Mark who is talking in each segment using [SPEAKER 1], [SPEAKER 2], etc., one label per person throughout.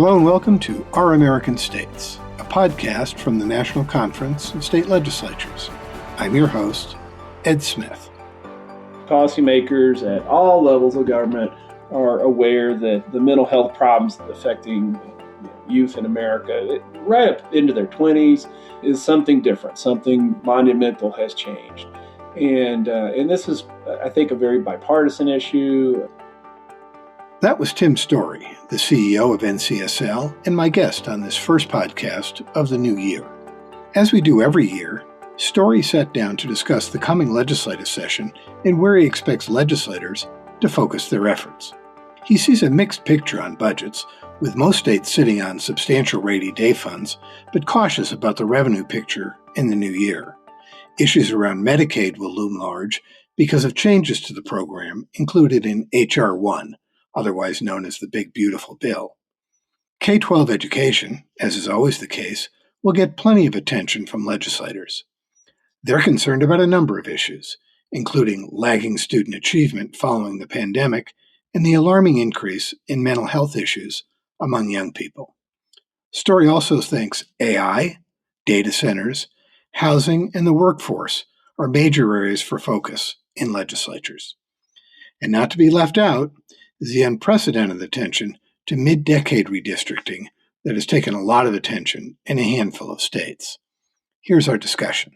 [SPEAKER 1] Hello and welcome to Our American States, a podcast from the National Conference of State Legislatures. I'm your host, Ed Smith.
[SPEAKER 2] Policymakers at all levels of government are aware that the mental health problems affecting youth in America, right up into their 20s, is something different. Something monumental has changed. And this is, I think, a very bipartisan issue.
[SPEAKER 1] That was Tim Storey, the CEO of NCSL, and my guest on this first podcast of the new year. As we do every year, Storey sat down to discuss the coming legislative session and where he expects legislators to focus their efforts. He sees a mixed picture on budgets, with most states sitting on substantial rainy day funds, but cautious about the revenue picture in the new year. Issues around Medicaid will loom large because of changes to the program included in H.R. 1, otherwise known as the Big Beautiful Bill. K-12 education, as is always the case, will get plenty of attention from legislators. They're concerned about a number of issues, including lagging student achievement following the pandemic and the alarming increase in mental health issues among young people. Storey also thinks AI, data centers, housing, and the workforce are major areas for focus in legislatures. And not to be left out is the unprecedented attention to mid-decade redistricting that has taken a lot of attention in a handful of states. Here's our discussion.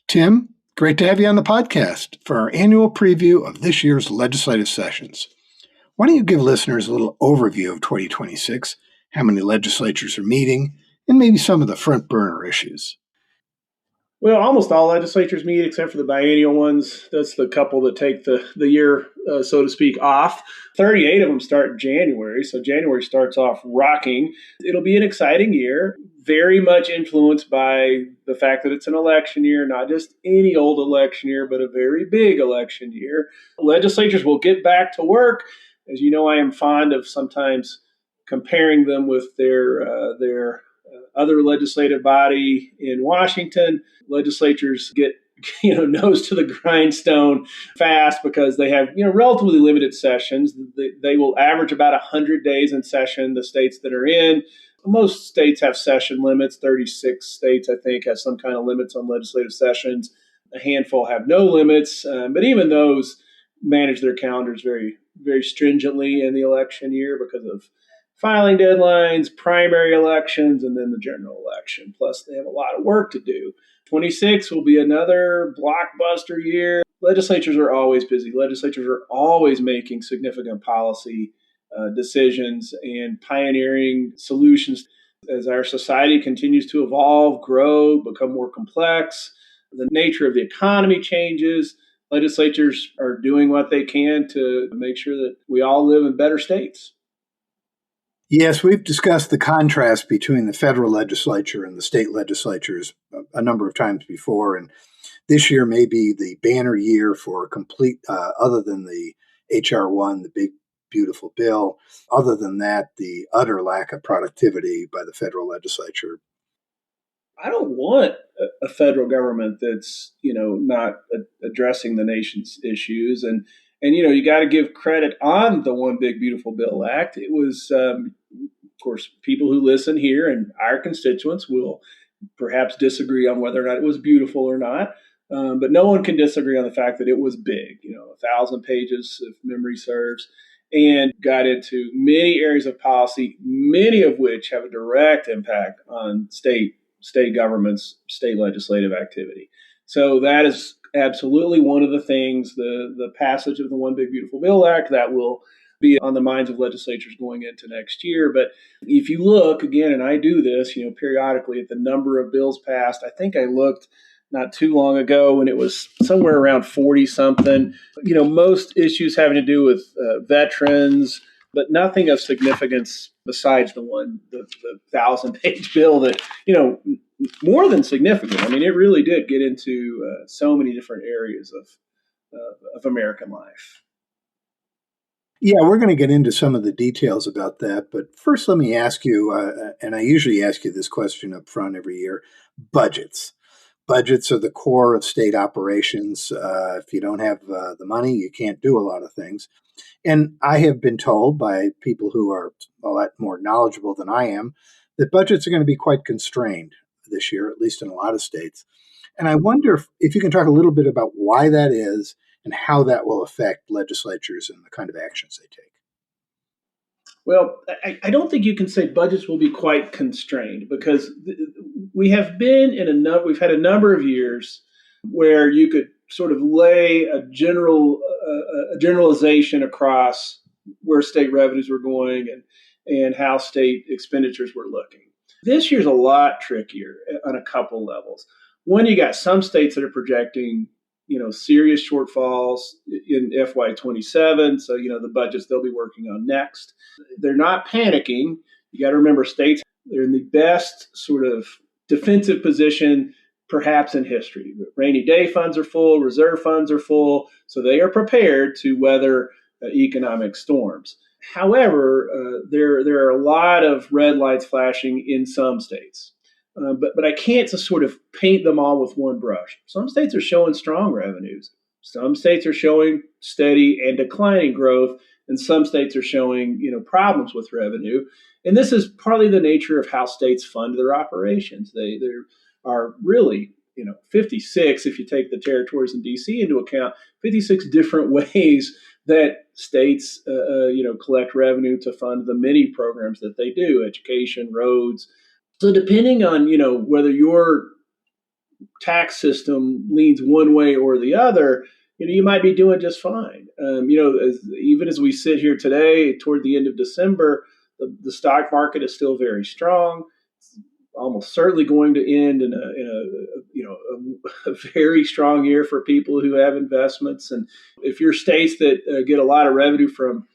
[SPEAKER 1] Tim, great to have you on the podcast for our annual preview of this year's legislative sessions. Why don't you give listeners a little overview of 2026, how many legislatures are meeting, and maybe some of the front burner issues?
[SPEAKER 2] Well, almost all legislatures meet except for the biennial ones. That's the couple that take the year, so to speak, off. 38 of them start in January, so January starts off rocking. It'll be an exciting year, very much influenced by the fact that it's an election year, not just any old election year, but a very big election year. Legislatures will get back to work. As you know, I am fond of sometimes comparing them with their other legislative body in Washington. Legislatures get nose to the grindstone fast because they have relatively limited sessions. They will average about 100 days in session. The states that are in, most states have session limits. 36 states, I think, have some kind of limits on legislative sessions. A handful have no limits, but even those manage their calendars very, very stringently in the election year because of filing deadlines, primary elections, and then the general election. Plus, they have a lot of work to do. 26 will be another blockbuster year. Legislatures are always busy. Legislatures are always making significant policy decisions and pioneering solutions. As our society continues to evolve, grow, become more complex, the nature of the economy changes. Legislatures are doing what they can to make sure that we all live in better states.
[SPEAKER 1] Yes, we've discussed the contrast between the federal legislature and the state legislatures a number of times before, and this year may be the banner year for a complete, other than the H.R. 1, the Big Beautiful Bill, other than that, the utter lack of productivity by the federal legislature.
[SPEAKER 2] I don't want a federal government that's, not addressing the nation's issues. And you got to give credit on the One Big Beautiful Bill Act. It was, of course, people who listen here and our constituents will perhaps disagree on whether or not it was beautiful or not. But no one can disagree on the fact that it was big, 1,000 pages, if memory serves, and got into many areas of policy, many of which have a direct impact on state governments, state legislative activity. So that is absolutely one of the things, the passage of the One Big Beautiful Bill Act, that will be on the minds of legislatures going into next year. But if you look, again, and I do this, periodically at the number of bills passed, I think I looked not too long ago when it was somewhere around 40-something. Most issues having to do with veterans, but nothing of significance besides the 1,000-page bill that, more than significant. I mean, it really did get into so many different areas of American life.
[SPEAKER 1] Yeah, we're going to get into some of the details about that. But first, let me ask you, and I usually ask you this question up front every year, budgets. Budgets are the core of state operations. If you don't have the money, you can't do a lot of things. And I have been told by people who are a lot more knowledgeable than I am that budgets are going to be quite constrained this year, at least in a lot of states. And I wonder if you can talk a little bit about why that is and how that will affect legislatures and the kind of actions they take.
[SPEAKER 2] Well, I don't think you can say budgets will be quite constrained because we have been we've had a number of years where you could sort of lay a generalization across where state revenues were going and how state expenditures were looking. This year's a lot trickier on a couple levels. One, you got some states that are projecting serious shortfalls in FY27. So, the budgets they'll be working on next. They're not panicking. You got to remember states, they're in the best sort of defensive position perhaps in history. Rainy day funds are full, reserve funds are full, so they are prepared to weather economic storms. However, there are a lot of red lights flashing in some states. But I can't just sort of paint them all with one brush. Some states are showing strong revenues. Some states are showing steady and declining growth, and some states are showing problems with revenue. And this is partly the nature of how states fund their operations. There are really 56, if you take the territories in D.C. into account, 56 different ways that states collect revenue to fund the many programs that they do: education, roads. So depending on, whether your tax system leans one way or the other, you might be doing just fine. Even as we sit here today, toward the end of December, the stock market is still very strong. It's almost certainly going to end in a very strong year for people who have investments. And if you're states that get a lot of revenue from,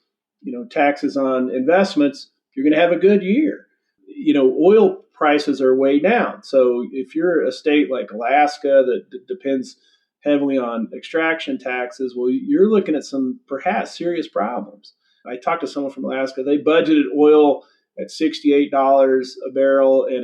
[SPEAKER 2] taxes on investments, you're going to have a good year. Oil prices are way down. So if you're a state like Alaska that depends heavily on extraction taxes, well, you're looking at some perhaps serious problems. I talked to someone from Alaska. They budgeted oil at $68 a barrel, and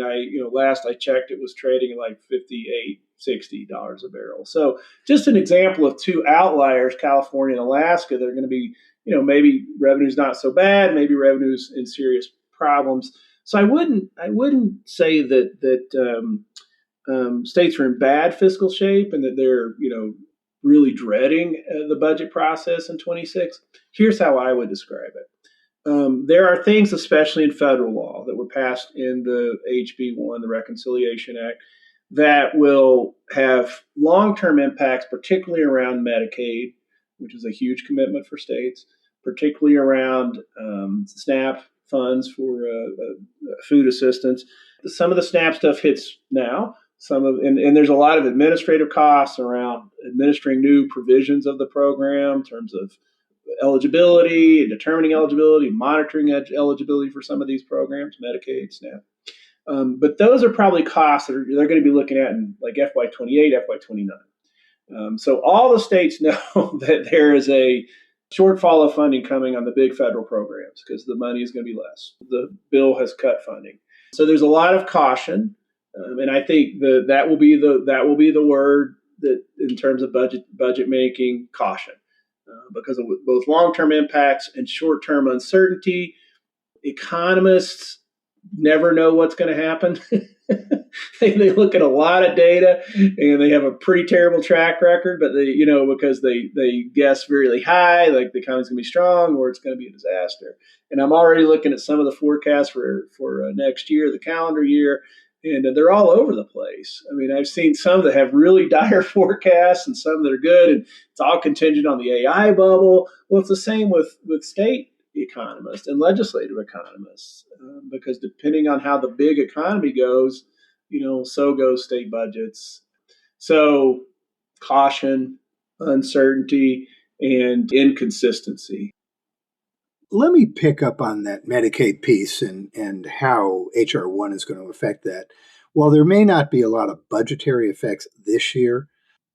[SPEAKER 2] last I checked, it was trading at like $58, $60 a barrel. So just an example of two outliers, California and Alaska. They're going to be, maybe revenue's not so bad, maybe revenue's in serious problems. So I wouldn't say that states are in bad fiscal shape and that they're really dreading the budget process in 26. Here's how I would describe it. There are things, especially in federal law, that were passed in the HB1, the Reconciliation Act, that will have long-term impacts, particularly around Medicaid, which is a huge commitment for states, particularly around SNAP funds for food assistance. Some of the SNAP stuff hits now. And there's a lot of administrative costs around administering new provisions of the program in terms of eligibility and determining eligibility, monitoring eligibility for some of these programs, Medicaid, SNAP. But those are probably costs that they're going to be looking at in like FY28, FY29. So all the states know that there is a shortfall of funding coming on the big federal programs because the money is going to be less. The bill has cut funding. So there's a lot of caution. And I think that will be the word that in terms of budget making, caution, because of both long-term impacts and short-term uncertainty. Economists never know what's going to happen. They look at a lot of data and they have a pretty terrible track record, but because they guess really high, like the economy's going to be strong or it's going to be a disaster. And I'm already looking at some of the forecasts for next year, the calendar year, and they're all over the place. I mean, I've seen some that have really dire forecasts and some that are good, and it's all contingent on the AI bubble. Well, it's the same with state economists and legislative economists, because depending on how the big economy goes, so goes state budgets. So caution, uncertainty, and inconsistency.
[SPEAKER 1] Let me pick up on that Medicaid piece and how H.R. 1 is going to affect that. While there may not be a lot of budgetary effects this year,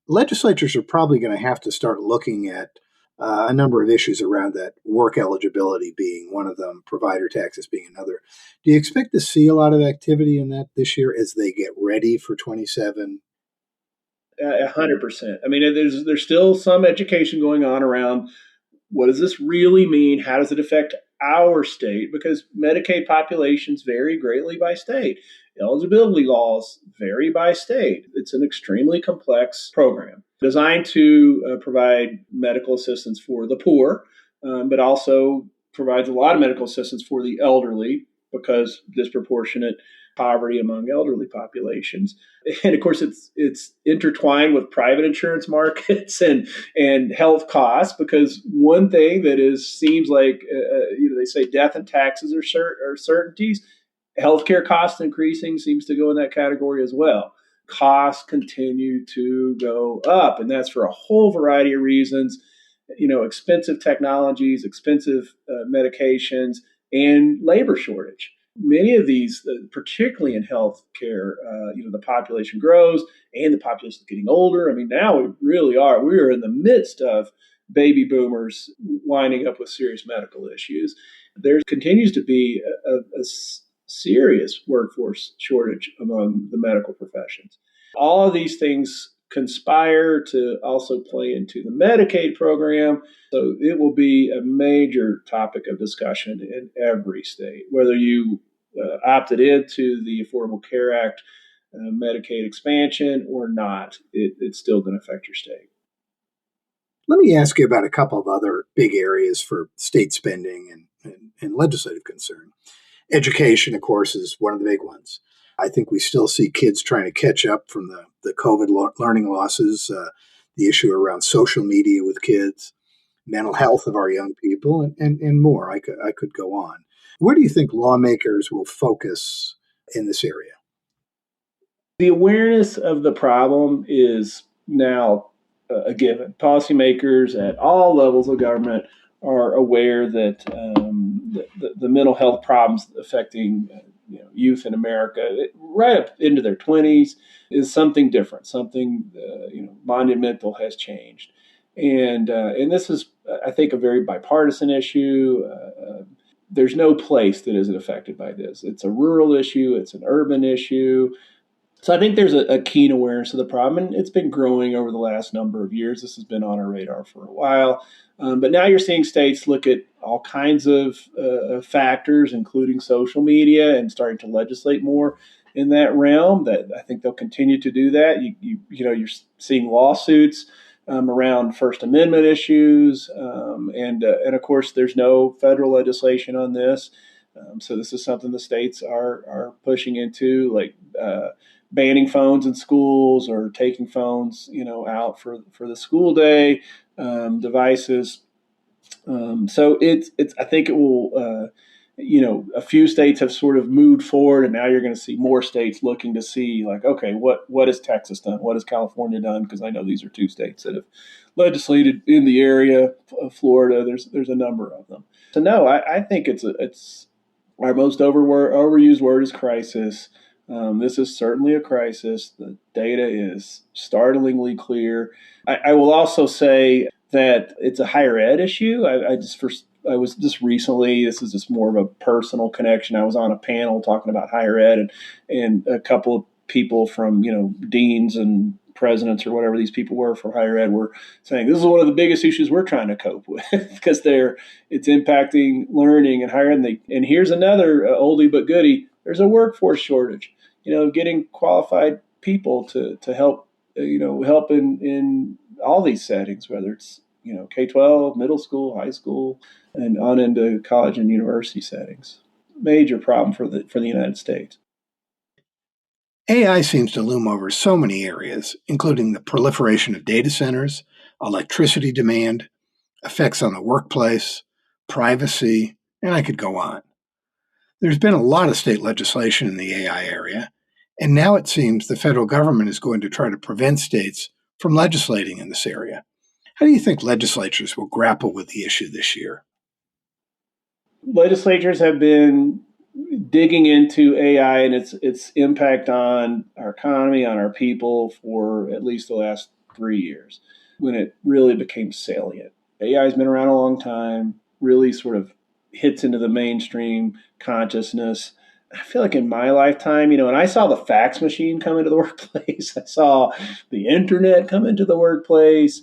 [SPEAKER 1] legislatures are probably going to have to start looking at a number of issues around that, work eligibility being one of them, provider taxes being another. Do you expect to see a lot of activity in that this year as they get ready for 27?
[SPEAKER 2] 100%. I mean, there's still some education going on around what does this really mean? How does it affect our state? Because Medicaid populations vary greatly by state. Eligibility laws vary by state. It's an extremely complex program designed to provide medical assistance for the poor, but also provides a lot of medical assistance for the elderly because disproportionate poverty among elderly populations. And of course, it's intertwined with private insurance markets and health costs, because one thing that seems like they say death and taxes are certainties. Healthcare costs increasing seems to go in that category as well. Costs continue to go up, and that's for a whole variety of reasons. Expensive technologies, expensive medications, and labor shortage. Many of these, particularly in healthcare, the population grows and the population is getting older. I mean, now we are in the midst of baby boomers winding up with serious medical issues. There continues to be a serious workforce shortage among the medical professions. All of these things conspire to also play into the Medicaid program. So it will be a major topic of discussion in every state, whether you opted into the Affordable Care Act Medicaid expansion or not. It's still going to affect your state.
[SPEAKER 1] Let me ask you about a couple of other big areas for state spending and legislative concern. Education, of course, is one of the big ones. I think we still see kids trying to catch up from the COVID learning losses, the issue around social media with kids, mental health of our young people, and more. I could go on. Where do you think lawmakers will focus in this area?
[SPEAKER 2] The awareness of the problem is now a given. Policymakers at all levels of government are aware that the mental health problems affecting youth in America, right up into their 20s, is something different. Something monumental has changed, and this is, I think, a very bipartisan issue. There's no place that isn't affected by this. It's a rural issue. It's an urban issue. So I think there's a keen awareness of the problem, and it's been growing over the last number of years. This has been on our radar for a while. But now you're seeing states look at all kinds of factors, including social media, and starting to legislate more in that realm. That I think they'll continue to do that. You're seeing lawsuits around First Amendment issues, and of course there's no federal legislation on this. So this is something the states are pushing into, like banning phones in schools or taking phones, out for the school day devices. So it's I think it will. A few states have sort of moved forward, and now you're going to see more states looking to see, like, okay, what has Texas done? What has California done? Because I know these are two states that have legislated in the area. Florida, there's a number of them. So no, I think it's our most overused word is crisis. This is certainly a crisis. The data is startlingly clear. I will also say that it's a higher ed issue. I was just recently, this is just more of a personal connection. I was on a panel talking about higher ed, and a couple of people from, deans and presidents or whatever these people were from higher ed were saying this is one of the biggest issues we're trying to cope with because it's impacting learning and higher ed. And here's another oldie but goodie. There's a workforce shortage, getting qualified people to help, help in all these settings, whether it's, K-12, middle school, high school, and on into college and university settings. Major problem for the United States.
[SPEAKER 1] AI seems to loom over so many areas, including the proliferation of data centers, electricity demand, effects on the workplace, privacy, and I could go on. There's been a lot of state legislation in the AI area, and now it seems the federal government is going to try to prevent states from legislating in this area. How do you think legislatures will grapple with the issue this year?
[SPEAKER 2] Legislatures have been digging into AI and its impact on our economy, on our people, for at least the last 3 years, when it really became salient. AI has been around a long time, really sort of hits into the mainstream consciousness. I feel like in my lifetime, and I saw the fax machine come into the workplace. I saw the internet come into the workplace.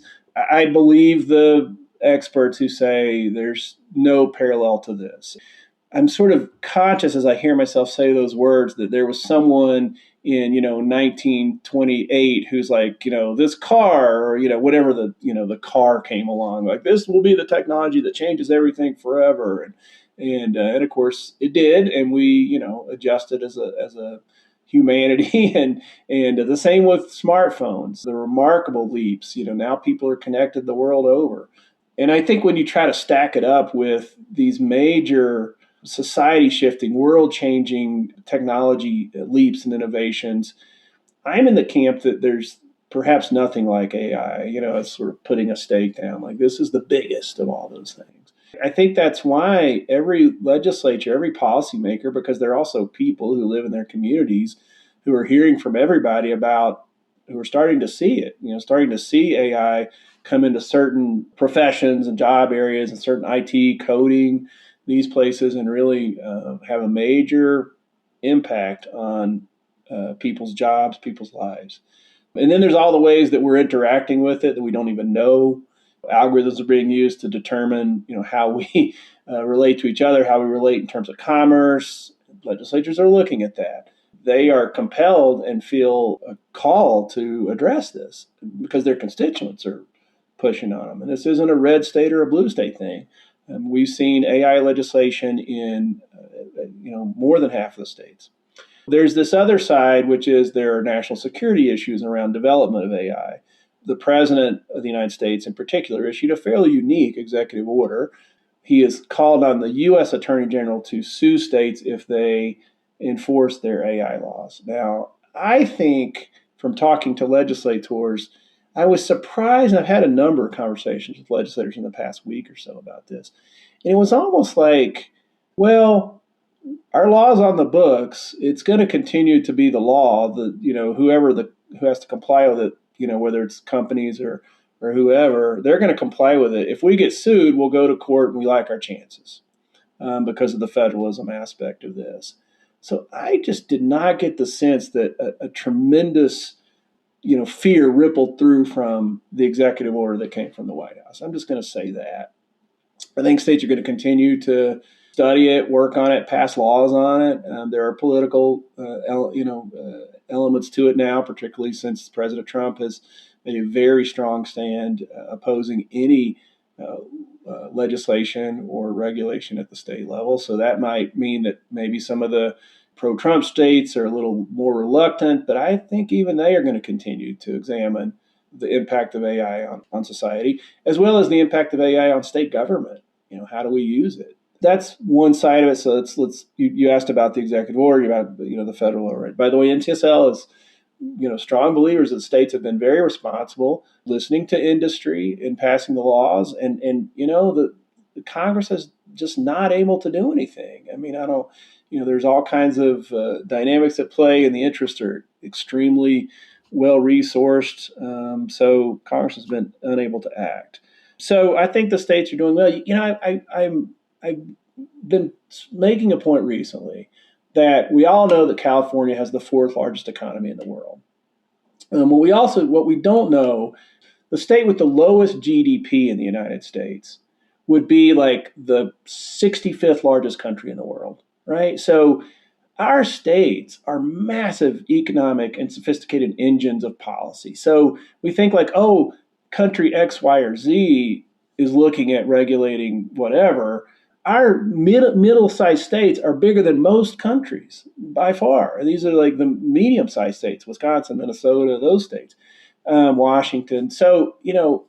[SPEAKER 2] I believe the experts who say there's no parallel to this. I'm sort of conscious as I hear myself say those words that there was someone in 1928 who's like, this car, or whatever the car came along, like this will be the technology that changes everything forever, and of course it did, and we adjusted as a humanity, and the same with smartphones, the remarkable leaps. Now people are connected the world over, and I think when you try to stack it up with these major society shifting, world changing technology leaps and innovations, I'm in the camp that there's perhaps nothing like AI. It's sort of putting a stake down, like this is the biggest of all those things. I think that's why every legislature, every policymaker, because they're also people who live in their communities who are hearing from everybody who are starting to see it, starting to see AI come into certain professions and job areas and certain IT coding, these places, and really have a major impact on people's jobs, people's lives. And then there's all the ways that we're interacting with it that we don't even know. Algorithms are being used to determine, how we relate to each other, how we relate in terms of commerce. Legislatures are looking at that. They are compelled and feel a call to address this because their constituents are pushing on them. And this isn't a red state or a blue state thing. We've seen AI legislation in more than half of the states. There's this other side, which is there are national security issues around development of AI. The President of the United States in particular issued a fairly unique executive order. He has called on the U.S. Attorney General to sue states if they enforce their AI laws. Now, I think from talking to legislators, I was surprised, and I've had a number of conversations with legislators in the past week or so about this, and it was almost like, well, our law's on the books. It's going to continue to be the law. Who has to comply with it, whether it's companies or whoever, they're going to comply with it. If we get sued, we'll go to court and we like our chances because of the federalism aspect of this. So I just did not get the sense that a tremendous fear rippled through from the executive order that came from the White House. I'm just going to say that. I think states are going to continue to study it, work on it, pass laws on it. There are political, elements to it now, particularly since President Trump has made a very strong stand opposing any legislation or regulation at the state level. So that might mean that maybe some of the pro-Trump states are a little more reluctant, but I think even they are going to continue to examine the impact of AI on society, as well as the impact of AI on state government. How do we use it? That's one side of it. So you asked about the executive order, about the federal order. By the way, NTSL is strong believers that states have been very responsible, listening to industry in passing the laws, and the Congress is just not able to do anything. I mean, I don't. There's all kinds of dynamics at play, and the interests are extremely well resourced. So Congress has been unable to act. So I think the states are doing well. I've been making a point recently that we all know that California has the fourth largest economy in the world. What we don't know, the state with the lowest GDP in the United States would be like the 65th largest country in the world, right? So our states are massive economic and sophisticated engines of policy. So we think like, oh, country X, Y, or Z is looking at regulating whatever. Our middle-sized states are bigger than most countries by far. These are like the medium-sized states: Wisconsin, Minnesota, those states, Washington. So,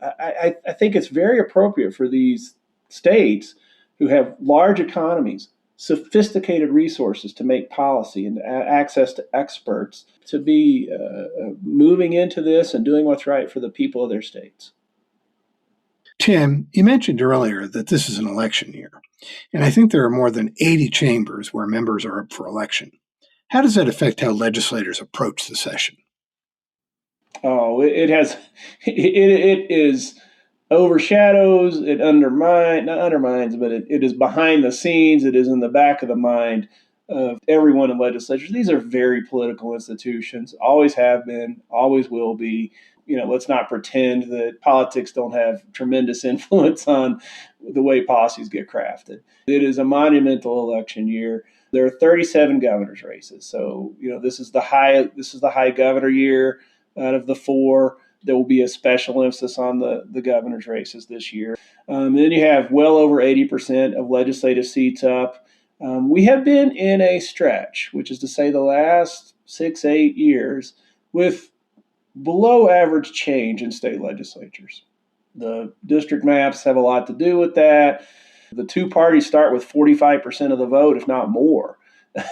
[SPEAKER 2] I think it's very appropriate for these states who have large economies, sophisticated resources to make policy, and access to experts to be moving into this and doing what's right for the people of their states.
[SPEAKER 1] Tim, you mentioned earlier that this is an election year, and I think there are more than 80 chambers where members are up for election. How does that affect how legislators approach the session?
[SPEAKER 2] Oh, it is overshadows, it not undermines, but it is behind the scenes. It is in the back of the mind of everyone in legislatures. These are very political institutions, always have been, always will be. let's not pretend that politics don't have tremendous influence on the way policies get crafted. It is a monumental election year. There are 37 governor's races. So, this is the high governor year out of the four. There will be a special emphasis on the governor's races this year. Then you have well over 80% of legislative seats up. We have been in a stretch, which is to say the last 6-8 years, with below average change in state legislatures. The district maps have a lot to do with that. The two parties start with 45% of the vote, if not more.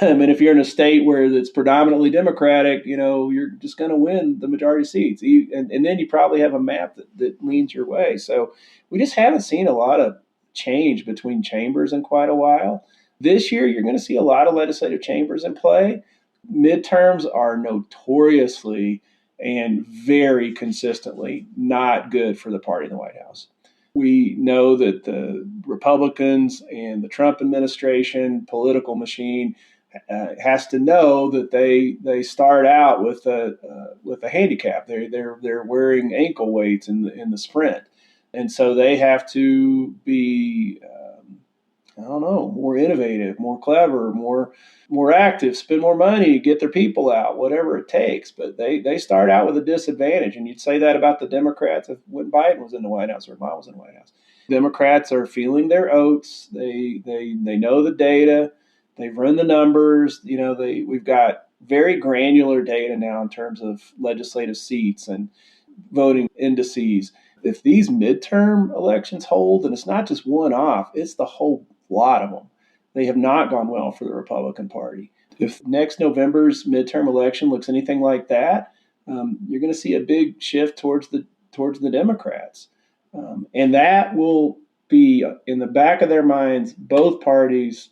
[SPEAKER 2] And if you're in a state where it's predominantly Democratic, you're just going to win the majority of seats. And then you probably have a map that leans your way. So we just haven't seen a lot of change between chambers in quite a while. This year, you're going to see a lot of legislative chambers in play. Midterms are notoriously and very consistently not good for the party in the White House. We know that the Republicans and the Trump administration political machine has to know that they start out with a handicap. They're wearing ankle weights in the sprint, and so they have to be more innovative, more clever, more active, spend more money, get their people out, whatever it takes. But they start out with a disadvantage. And you'd say that about the Democrats when Biden was in the White House or Obama was in the White House. Democrats are feeling their oats. They know the data. They've run the numbers. We've got very granular data now in terms of legislative seats and voting indices. If these midterm elections hold, and it's not just one off, it's the whole lot of them, they have not gone well for the Republican Party. If next November's midterm election looks anything like that, you're going to see a big shift towards the Democrats, and that will be in the back of their minds. Both parties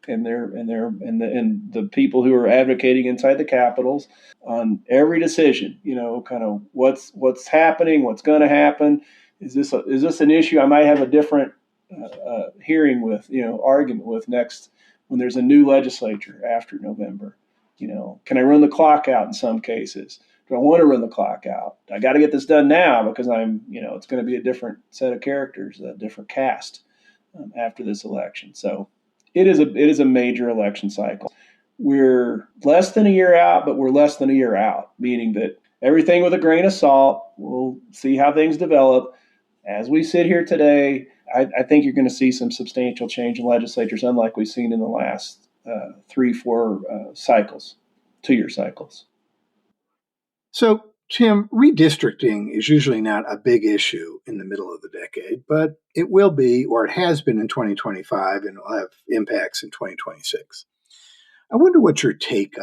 [SPEAKER 2] and the people who are advocating inside the capitals on every decision. Kind of what's happening, what's going to happen. Is this an issue I might have a different hearing with, argument with next when there's a new legislature after November? Can I run the clock out in some cases? Do I want to run the clock out? I got to get this done now because it's going to be a different set of characters, a different cast after this election. So it is a major election cycle. We're less than a year out, but we're less than a year out, meaning that everything with a grain of salt. We'll see how things develop. As we sit here today, I think you're going to see some substantial change in legislatures, unlike we've seen in the last 3-4 cycles, 2-year cycles.
[SPEAKER 1] So, Tim, redistricting is usually not a big issue in the middle of the decade, but it will be, or it has been in 2025, and will have impacts in 2026. I wonder what your take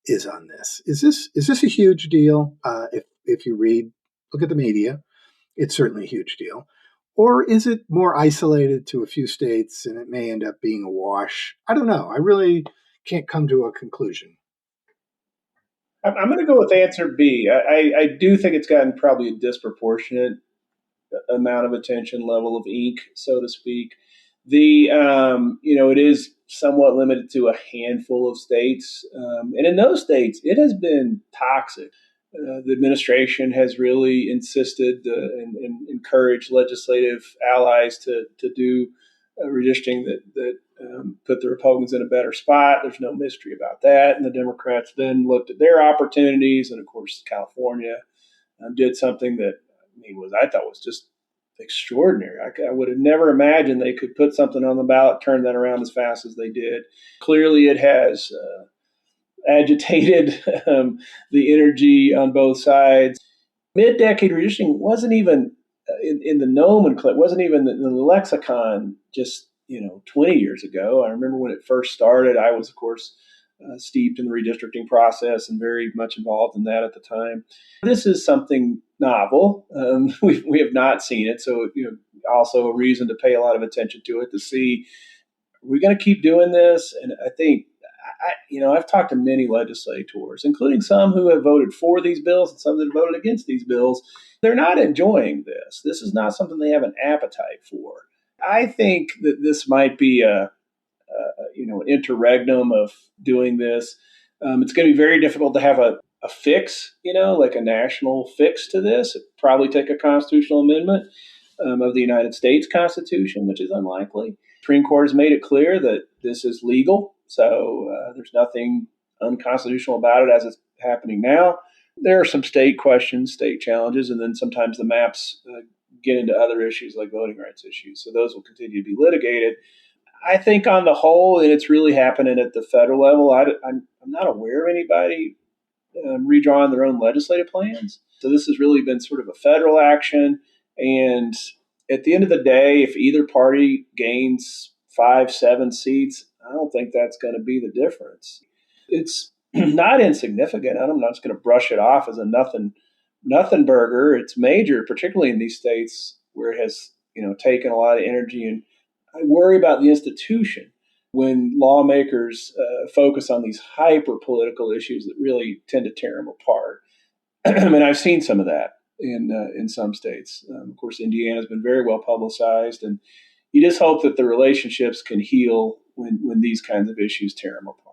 [SPEAKER 1] is on this. Is this a huge deal? If you look at the media, it's certainly a huge deal. Or is it more isolated to a few states and it may end up being a wash? I don't know. I really can't come to a conclusion.
[SPEAKER 2] I'm going to go with answer B. I do think it's gotten probably a disproportionate amount of attention, level of ink, so to speak. It is somewhat limited to a handful of states. And in those states, it has been toxic. The administration has really insisted and encouraged legislative allies to do redistricting that put the Republicans in a better spot. There's no mystery about that. And the Democrats then looked at their opportunities. And of course, California did something that I thought was just extraordinary. I would have never imagined they could put something on the ballot, turn that around as fast as they did. Clearly, it has agitated the energy on both sides. Mid-decade redistricting wasn't even in the nomenclature, wasn't even in the lexicon just 20 years ago. I remember when it first started, I was, of course, steeped in the redistricting process and very much involved in that at the time. This is something novel. We have not seen it, so also a reason to pay a lot of attention to it, to see, are we going to keep doing this? And I think, I've talked to many legislators, including some who have voted for these bills and some that have voted against these bills. They're not enjoying this. This is not something they have an appetite for. I think that this might be an interregnum of doing this. It's going to be very difficult to have a a fix, like a national fix to this. It'd probably take a constitutional amendment of the United States Constitution, which is unlikely. Supreme Court has made it clear that this is legal, so there's nothing unconstitutional about it as it's happening now. There are some state questions, state challenges, and then sometimes the maps get into other issues like voting rights issues. So those will continue to be litigated. I think on the whole, and it's really happening at the federal level, I'm not aware of anybody redrawing their own legislative plans. So this has really been sort of a federal action. And at the end of the day, if either party gains 5, 7 seats, I don't think that's going to be the difference. It's not insignificant. I'm not just going to brush it off as a nothing burger. It's major, particularly in these states where it has taken a lot of energy. And I worry about the institution when lawmakers focus on these hyper political issues that really tend to tear them apart. I mean, I've seen some of that in some states. Of course, Indiana has been very well publicized, and you just hope that the relationships can heal when these kinds of issues tear them apart.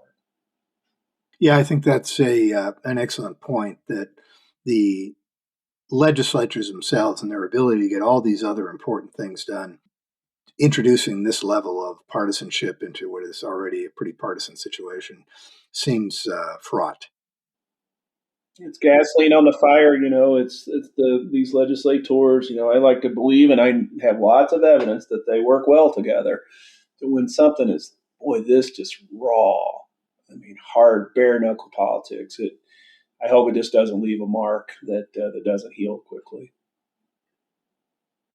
[SPEAKER 1] Yeah, I think that's an excellent point, that the legislatures themselves and their ability to get all these other important things done, introducing this level of partisanship into what is already a pretty partisan situation, seems fraught.
[SPEAKER 2] It's gasoline on the fire, It's these legislators. I like to believe, and I have lots of evidence that they work well together. But when something is, this just raw, hard, bare knuckle politics. I hope it just doesn't leave a mark that doesn't heal quickly.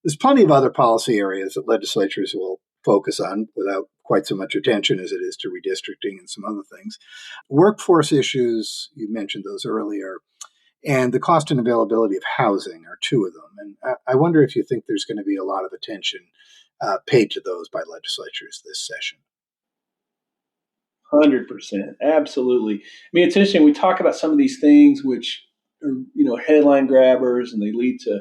[SPEAKER 1] There's plenty of other policy areas that legislatures will focus on without quite so much attention as it is to redistricting and some other things. Workforce issues, you mentioned those earlier, and the cost and availability of housing are two of them. And I wonder if you think there's going to be a lot of attention paid to those by legislatures this session.
[SPEAKER 2] 100%. Absolutely. It's interesting. We talk about some of these things which are, headline grabbers, and they lead to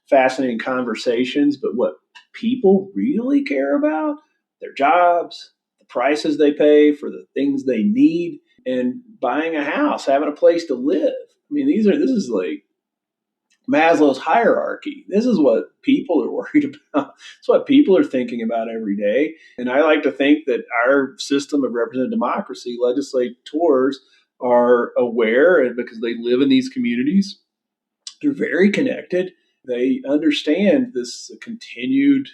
[SPEAKER 2] fascinating conversations. But what people really care about, their jobs, the prices they pay for the things they need, and buying a house, having a place to live. This is like Maslow's hierarchy. This is what people are worried about. It's what people are thinking about every day. And I like to think that our system of representative democracy, legislators are aware, and because they live in these communities, they're very connected. They understand this continued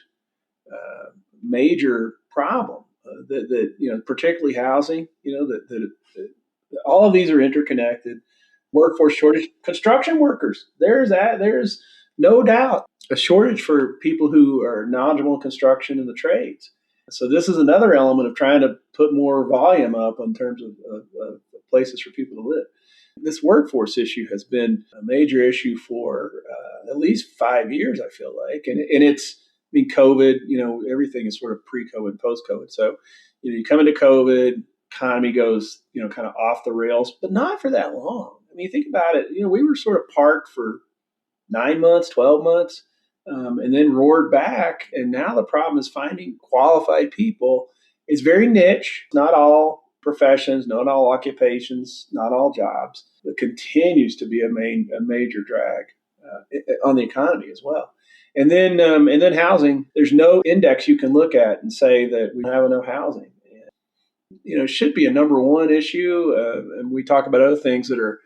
[SPEAKER 2] major problem that particularly housing. That all of these are interconnected. Workforce shortage, construction workers. There's no doubt a shortage for people who are knowledgeable in construction and the trades. So this is another element of trying to put more volume up in terms of places for people to live. This workforce issue has been a major issue for at least 5 years, I feel like. And it's, COVID, everything is sort of pre-COVID, post-COVID. So, you come into COVID, economy goes, kind of off the rails, but not for that long. Think about it. We were sort of parked for 9 months, 12 months, and then roared back. And now the problem is finding qualified people. It's very niche, not all professions, not all occupations, not all jobs, but continues to be a major drag on the economy as well. And then housing. There's no index you can look at and say that we have enough housing. It should be a number one issue. And we talk about other things that are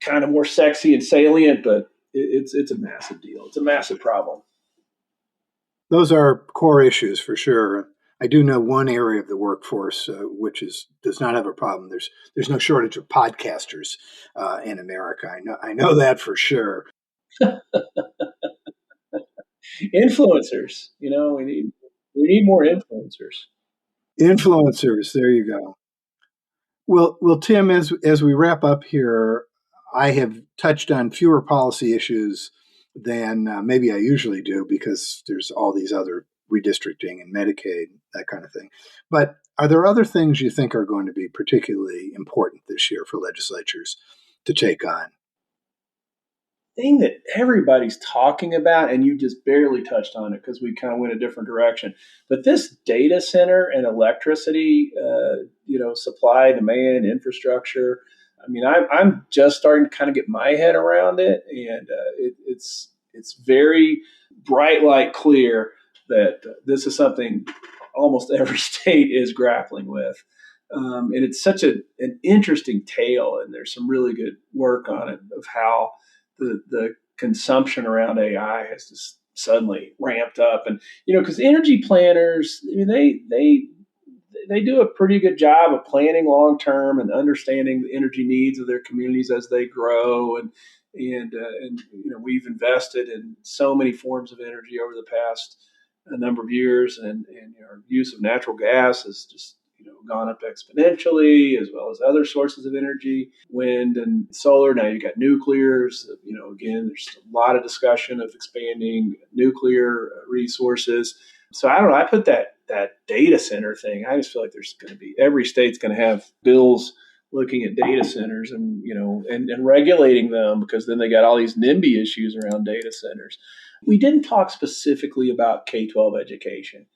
[SPEAKER 2] kind of more sexy and salient, but it's a massive deal. It's a massive problem.
[SPEAKER 1] Those are core issues for sure. I do know one area of the workforce which does not have a problem. There's no shortage of podcasters in America. I know that for sure.
[SPEAKER 2] Influencers, we need more influencers.
[SPEAKER 1] Influencers, there you go. Well, Tim, as we wrap up here, I have touched on fewer policy issues than maybe I usually do, because there's all these other redistricting and Medicaid, that kind of thing. But are there other things you think are going to be particularly important this year for legislatures to take on?
[SPEAKER 2] Thing that everybody's talking about, and you just barely touched on it because we kind of went a different direction, but this data center and electricity, supply, demand, infrastructure, I mean, I'm just starting to kind of get my head around it, and it's very bright light clear that this is something almost every state is grappling with. And it's such an interesting tale, and there's some really good work on it of how the consumption around AI has just suddenly ramped up. And, because energy planners, I mean, they do a pretty good job of planning long term and understanding the energy needs of their communities as they grow. And we've invested in so many forms of energy over the past a number of years, and our use of natural gas has just gone up exponentially, as well as other sources of energy, wind and solar. Now you've got nuclears. Again, there's a lot of discussion of expanding nuclear resources. So I don't know. I put that data center thing. I just feel like there's going to be, every state's going to have bills looking at data centers and regulating them, because then they got all these NIMBY issues around data centers. We didn't talk specifically about K-12 education,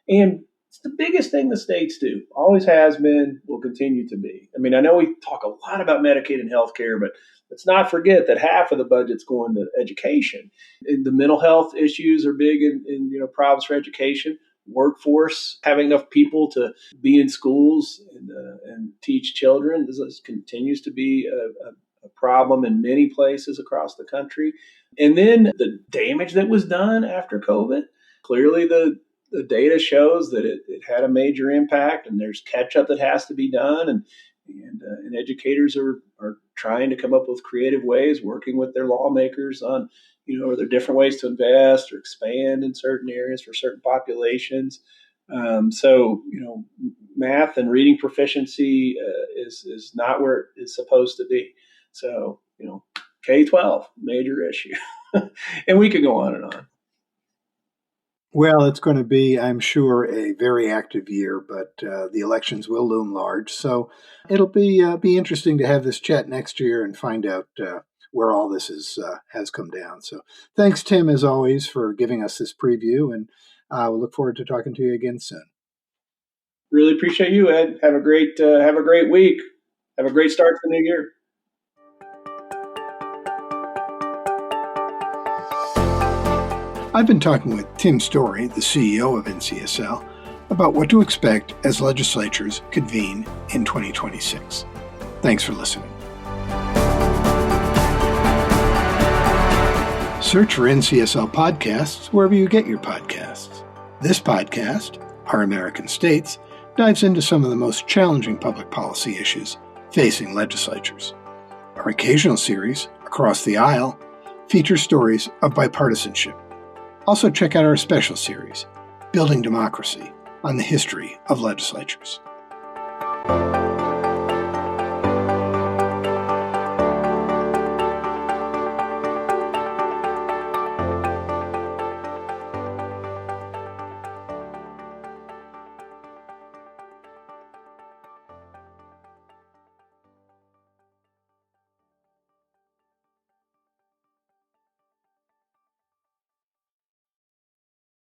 [SPEAKER 2] and it's the biggest thing the states do. Always has been, will continue to be. I mean, I know we talk a lot about Medicaid and healthcare, but let's not forget that half of the budget's going to education. And the mental health issues are big in problems for education. Workforce, having enough people to be in schools and teach children, this continues to be a problem in many places across the country. And then the damage that was done after COVID. Clearly, the data shows that it had a major impact, and there's catch up that has to be done. And educators are trying to come up with creative ways, working with their lawmakers on, are there different ways to invest or expand in certain areas for certain populations. So, math and reading proficiency is not where it is supposed to be. So, K-12, major issue. And we could go on and on.
[SPEAKER 1] Well, it's going to be, I'm sure, a very active year, but the elections will loom large. So it'll be interesting to have this chat next year and find out where all this has come down. So thanks, Tim, as always, for giving us this preview, and we'll look forward to talking to you again soon.
[SPEAKER 2] Really appreciate you, Ed. Have a great week. Have a great start to the new year.
[SPEAKER 1] I've been talking with Tim Storey, the CEO of NCSL, about what to expect as legislatures convene in 2026. Thanks for listening. Search for NCSL podcasts wherever you get your podcasts. This podcast, Our American States, dives into some of the most challenging public policy issues facing legislatures. Our occasional series, Across the Aisle, features stories of bipartisanship. Also check out our special series, Building Democracy, on the history of legislatures.